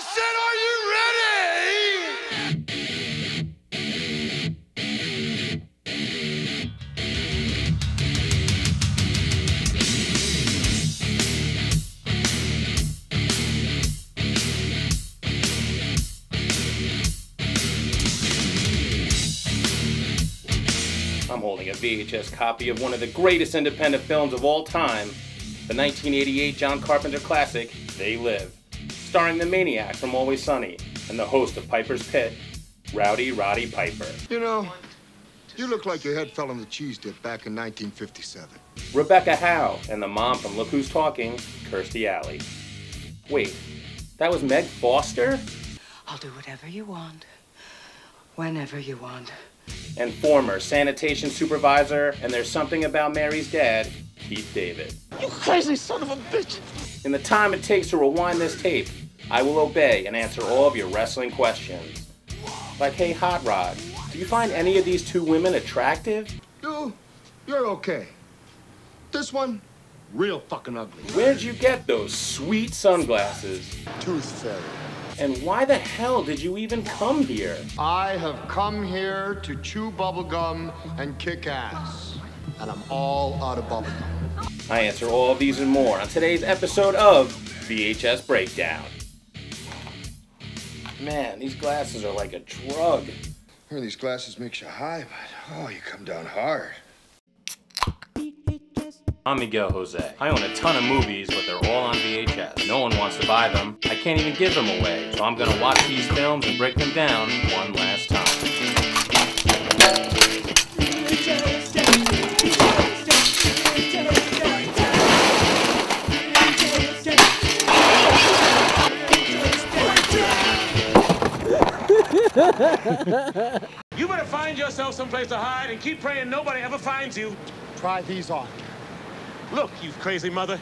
I said, are you I'm holding a VHS copy of one of the greatest independent films of all time, the 1988 John Carpenter classic, They Live, starring the maniac from Always Sunny and the host of Piper's Pit, Roddy Piper. You know, you look like your head fell in the cheese dip back in 1957. Rebecca Howe and the mom from Look Who's Talking, Kirstie Alley. Wait, that was Meg Foster? I'll do whatever you want, whenever you want. And former sanitation supervisor, and There's Something About Mary's dad, Keith David. You crazy son of a bitch! In the time it takes to rewind this tape, I will obey and answer all of your wrestling questions. Like, hey, Hot Rod, do you find any of these two women attractive? You're okay. This one, real fucking ugly. Where'd you get those sweet sunglasses? Tooth fairy. And why the hell did you even come here? I have come here to chew bubblegum and kick ass. And I'm all out of bubblegum. I answer all of these and more on today's episode of VHS Breakdown. Man, these glasses are like a drug. Hear these glasses makes you high, but oh, you come down hard. I'm Miguel Jose. I own a ton of movies, but they're all on VHS. No one wants to buy them. I can't even give them away. So I'm gonna watch these films and break them down one last time. You better find yourself someplace to hide and keep praying nobody ever finds you. Try these on. Look, you crazy mother.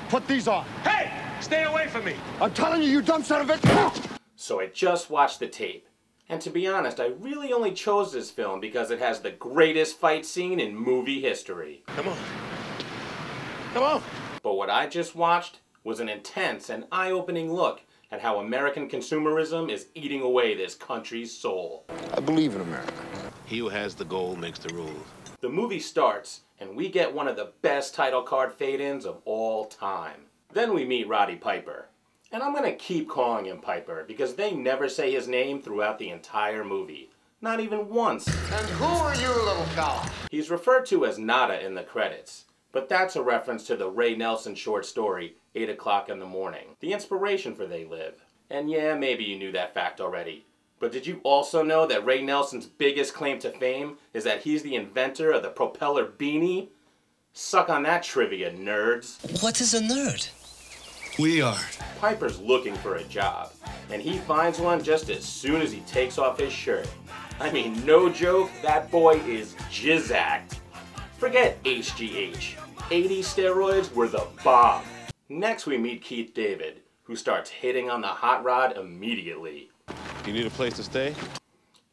Put these on. Hey, stay away from me. I'm telling you, you dumb son of a... So I just watched the tape. And to be honest, I really only chose this film because it has the greatest fight scene in movie history. Come on. Come on. But what I just watched was an intense and eye-opening look at how American consumerism is eating away this country's soul. I believe in America. He who has the gold makes the rules. The movie starts, and we get one of the best title card fade-ins of all time. Then we meet Roddy Piper. And I'm gonna keep calling him Piper, because they never say his name throughout the entire movie. Not even once. And who are you, little fella? He's referred to as Nada in the credits, but that's a reference to the Ray Nelson short story, 8 o'clock in the morning, the inspiration for They Live. And yeah, maybe you knew that fact already. But did you also know that Ray Nelson's biggest claim to fame is that he's the inventor of the propeller beanie? Suck on that trivia, nerds. What is a nerd? We are. Piper's looking for a job, and he finds one just as soon as he takes off his shirt. I mean, no joke, that boy is jizzacked. Forget HGH. 80 steroids were the bomb. Next we meet Keith David, who starts hitting on the hot rod immediately. You need a place to stay?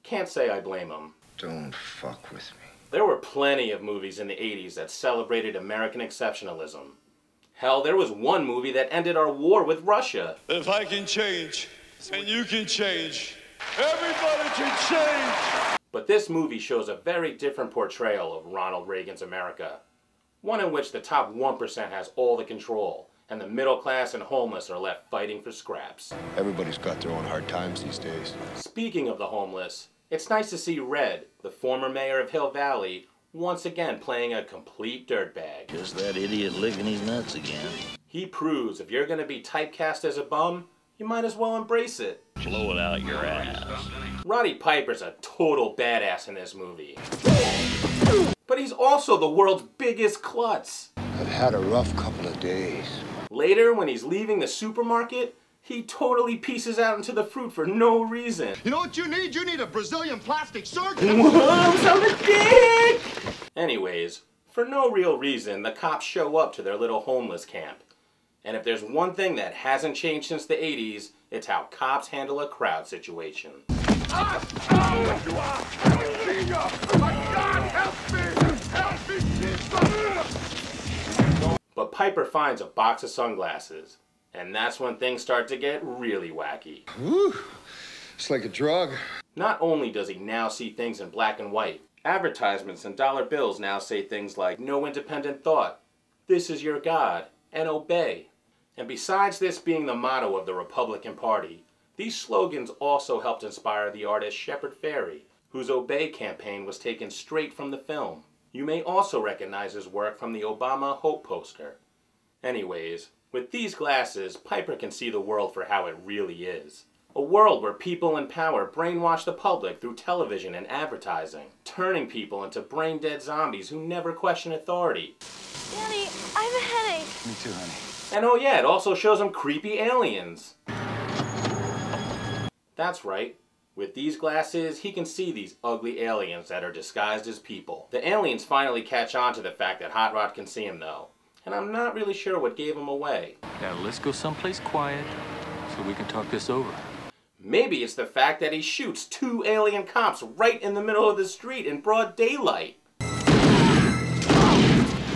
Can't say I blame him. Don't fuck with me. There were plenty of movies in the 80s that celebrated American exceptionalism. Hell, there was one movie that ended our war with Russia. If I can change, and you can change, everybody can change! But this movie shows a very different portrayal of Ronald Reagan's America. One in which the top 1% has all the control, and the middle class and homeless are left fighting for scraps. Everybody's got their own hard times these days. Speaking of the homeless, it's nice to see Red, the former mayor of Hill Valley, once again playing a complete dirtbag. Just that idiot licking his nuts again. He proves if you're gonna be typecast as a bum, you might as well embrace it. Blow it out your ass. Roddy Piper's a total badass in this movie. But he's also the world's biggest klutz. I've had a rough couple of days. Later, when he's leaving the supermarket, he totally pieces out into the fruit for no reason. You know what you need? You need a Brazilian plastic surgeon. Whoa, so the dick! Anyways, for no real reason, the cops show up to their little homeless camp. And if there's one thing that hasn't changed since the 80s, it's how cops handle a crowd situation. My God, help me! Help me, Jesus! But Piper finds a box of sunglasses. And that's when things start to get really wacky. Whew. It's like a drug. Not only does he now see things in black and white, advertisements and dollar bills now say things like, no independent thought, this is your God, and obey. And besides this being the motto of the Republican Party, these slogans also helped inspire the artist Shepard Fairey, whose Obey campaign was taken straight from the film. You may also recognize his work from the Obama Hope poster. Anyways, with these glasses, Piper can see the world for how it really is. A world where people in power brainwash the public through television and advertising, turning people into brain-dead zombies who never question authority. Daddy, I have a headache. Me too, honey. And oh yeah, it also shows them creepy aliens. That's right. With these glasses, he can see these ugly aliens that are disguised as people. The aliens finally catch on to the fact that Hot Rod can see him though. And I'm not really sure what gave him away. Now let's go someplace quiet so we can talk this over. Maybe it's the fact that he shoots 2 alien cops right in the middle of the street in broad daylight.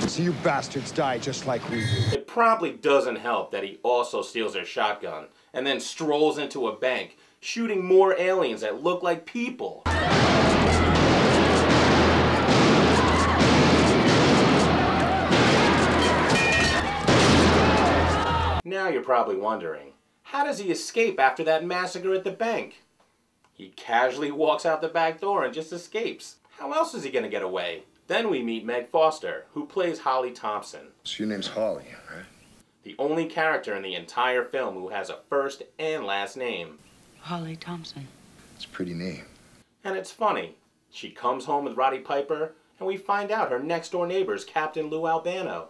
So you bastards die just like we do. It probably doesn't help that he also steals their shotgun and then strolls into a bank, shooting more aliens that look like people. Now you're probably wondering, how does he escape after that massacre at the bank? He casually walks out the back door and just escapes. How else is he gonna get away? Then we meet Meg Foster, who plays Holly Thompson. So your name's Holly, right? The only character in the entire film who has a first and last name. Holly Thompson. It's a pretty name. And it's funny. She comes home with Roddy Piper, and we find out her next-door neighbor's Captain Lou Albano.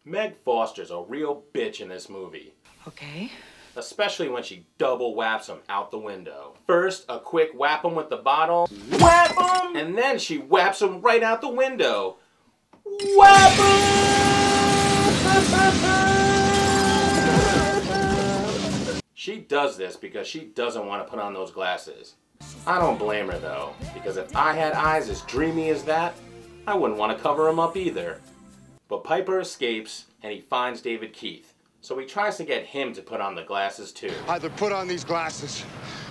Meg Foster's a real bitch in this movie. Okay. Especially when she double whaps him out the window. First, a quick whap him with the bottle. Whap him! And then she whaps him right out the window. Whap him! She does this because she doesn't want to put on those glasses. I don't blame her though, because if I had eyes as dreamy as that, I wouldn't want to cover them up either. But Piper escapes, and he finds David Keith. So he tries to get him to put on the glasses too. Either put on these glasses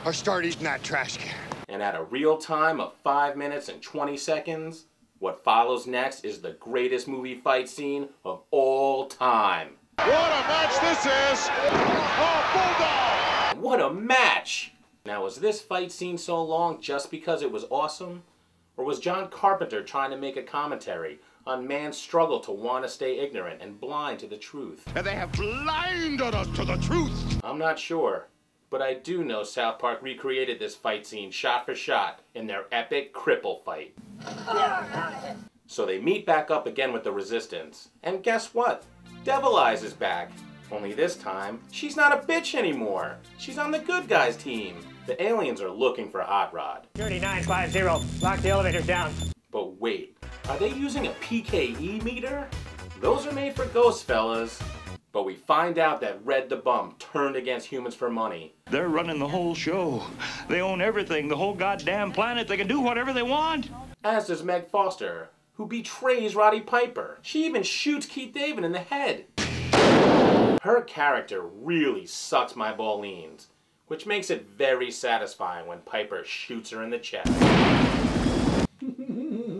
or start eating that trash can. And at a real time of 5 minutes and 20 seconds, what follows next is the greatest movie fight scene of all time. What a match this is! Oh, Bulldog! What a match! Now, was this fight scene so long just because it was awesome? Or was John Carpenter trying to make a commentary on man's struggle to want to stay ignorant and blind to the truth? And they have blinded us to the truth! I'm not sure, but I do know South Park recreated this fight scene shot for shot in their epic cripple fight. So they meet back up again with the Resistance, and guess what? Devil Eyes is back. Only this time, she's not a bitch anymore. She's on the good guys team. The aliens are looking for Hot Rod. 3950, lock the elevator down. But wait, are they using a PKE meter? Those are made for ghosts, fellas. But we find out that Red the Bum turned against humans for money. They're running the whole show. They own everything, the whole goddamn planet. They can do whatever they want. As does Meg Foster, who betrays Roddy Piper. She even shoots Keith David in the head. Her character really sucks my ballines, which makes it very satisfying when Piper shoots her in the chest.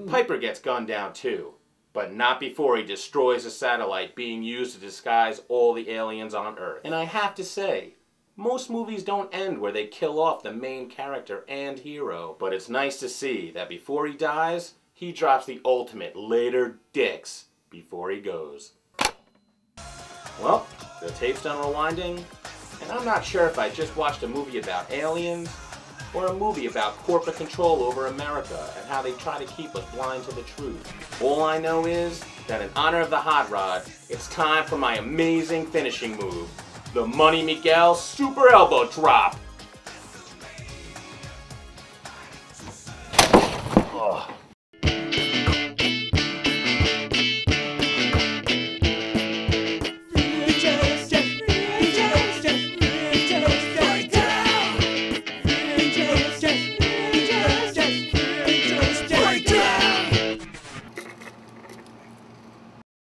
Piper gets gunned down too, but not before he destroys a satellite being used to disguise all the aliens on Earth. And I have to say, most movies don't end where they kill off the main character and hero, but it's nice to see that before he dies, he drops the ultimate later dicks before he goes. Well, the tape's done rewinding, and I'm not sure if I just watched a movie about aliens or a movie about corporate control over America and how they try to keep us blind to the truth. All I know is that in honor of the Hot Rod, it's time for my amazing finishing move, the Money Miguel Super Elbow Drop.